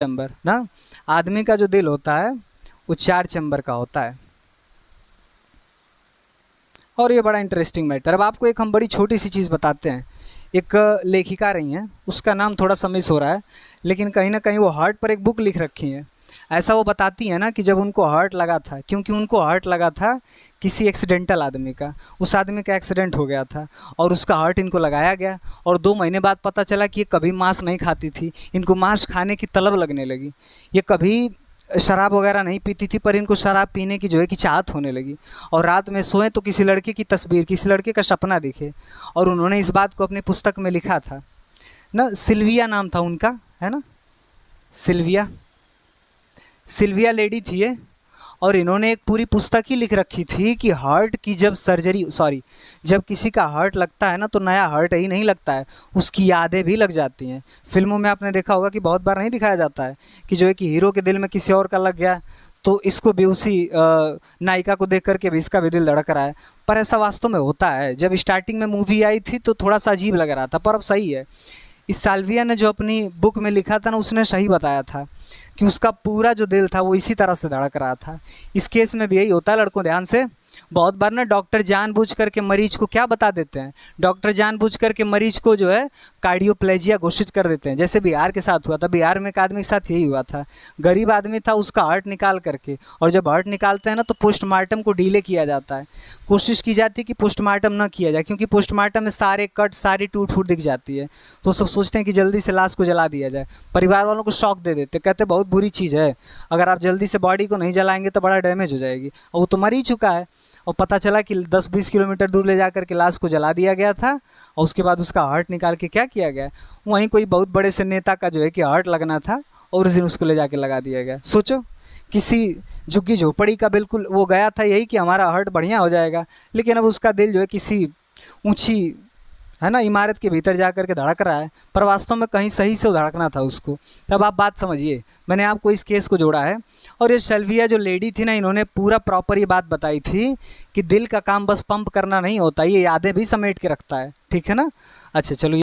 Chamber ना, आदमी का जो दिल होता है वो 4 चैम्बर का होता है। और ये बड़ा इंटरेस्टिंग मैटर। अब आपको एक हम बड़ी छोटी सी चीज़ बताते हैं। एक लेखिका रही हैं, उसका नाम थोड़ा सा मिस हो रहा है, लेकिन कहीं ना कहीं वो हार्ट पर एक बुक लिख रखी है। ऐसा वो बताती है ना कि जब उनको हार्ट लगा था, क्योंकि उनको हार्ट लगा था किसी एक्सीडेंटल आदमी का, उस आदमी का एक्सीडेंट हो गया था और उसका हार्ट इनको लगाया गया। और 2 महीने बाद पता चला कि ये कभी मांस नहीं खाती थी, इनको मांस खाने की तलब लगने लगी। ये कभी शराब वगैरह नहीं पीती थी, पर इनको शराब पीने की जो है कि चाहत होने लगी। और रात में सोए तो किसी लड़के की तस्वीर, किसी लड़के का सपना दिखे। और उन्होंने इस बात को अपनी पुस्तक में लिखा था ना। सिल्विया नाम था उनका, है ना, सिल्विया। सिल्विया लेडी थी ये। और इन्होंने एक पूरी पुस्तक ही लिख रखी थी कि हार्ट की जब सर्जरी, सॉरी, जब किसी का हार्ट लगता है ना तो नया हार्ट ही नहीं लगता है, उसकी यादें भी लग जाती हैं। फिल्मों में आपने देखा होगा कि बहुत बार नहीं दिखाया जाता है कि जो है कि हीरो के दिल में किसी और का लग गया तो इसको भी उसी नायिका को देख करके भी इसका भी दिल धड़क रहा है। पर ऐसा वास्तव में होता है। जब स्टार्टिंग में मूवी आई थी तो थोड़ा सा अजीब लग रहा था, पर अब सही है। इस साल्विया ने जो अपनी बुक में लिखा था ना, उसने सही बताया था कि उसका पूरा जो दिल था वो इसी तरह से धड़क रहा था। इस केस में भी यही होता है लड़कों, ध्यान से। बहुत बार ना डॉक्टर जानबूझ करके मरीज को क्या बता देते हैं, डॉक्टर जानबूझ करके मरीज को जो है कार्डियोप्लेजिया घोषित कर देते हैं। जैसे बिहार के साथ हुआ था, बिहार में एक आदमी के साथ यही हुआ था। गरीब आदमी था, उसका हार्ट निकाल करके, और जब हार्ट निकालते हैं ना तो पोस्टमार्टम को डिले किया जाता है। कोशिश की जाती है कि पोस्टमार्टम ना किया जाए, क्योंकि पोस्टमार्टम में सारे कट, सारी टूट फूट दिख जाती है। तो सब सोचते हैं कि जल्दी से लाश को जला दिया जाए। परिवार वालों को शौक दे देते, कहते बहुत बुरी चीज़ है, अगर आप जल्दी से बॉडी को नहीं जलाएंगे तो बड़ा डैमेज हो जाएगी। और वो तो मर ही चुका है। और पता चला कि 10-20 किलोमीटर दूर ले जाकर के लाश को जला दिया गया था। और उसके बाद उसका हार्ट निकाल के क्या किया गया, वहीं कोई बहुत बड़े से नेता का जो है कि हार्ट लगना था और उस दिन उसको ले जाके लगा दिया गया। सोचो, किसी झुग्गी झोपड़ी का बिल्कुल वो गया था यही कि हमारा हार्ट बढ़िया हो जाएगा, लेकिन अब उसका दिल जो है किसी ऊंची, है ना, इमारत के भीतर जा कर के धड़क रहा है, पर वास्तव में कहीं सही से धड़कना था उसको। तब आप बात समझिए, मैंने आपको इस केस को जोड़ा है। और ये सेल्विया जो लेडी थी ना, इन्होंने पूरा प्रॉपर ये बात बताई थी कि दिल का काम बस पंप करना नहीं होता, ये यादें भी समेट के रखता है। ठीक है ना। अच्छा चलो।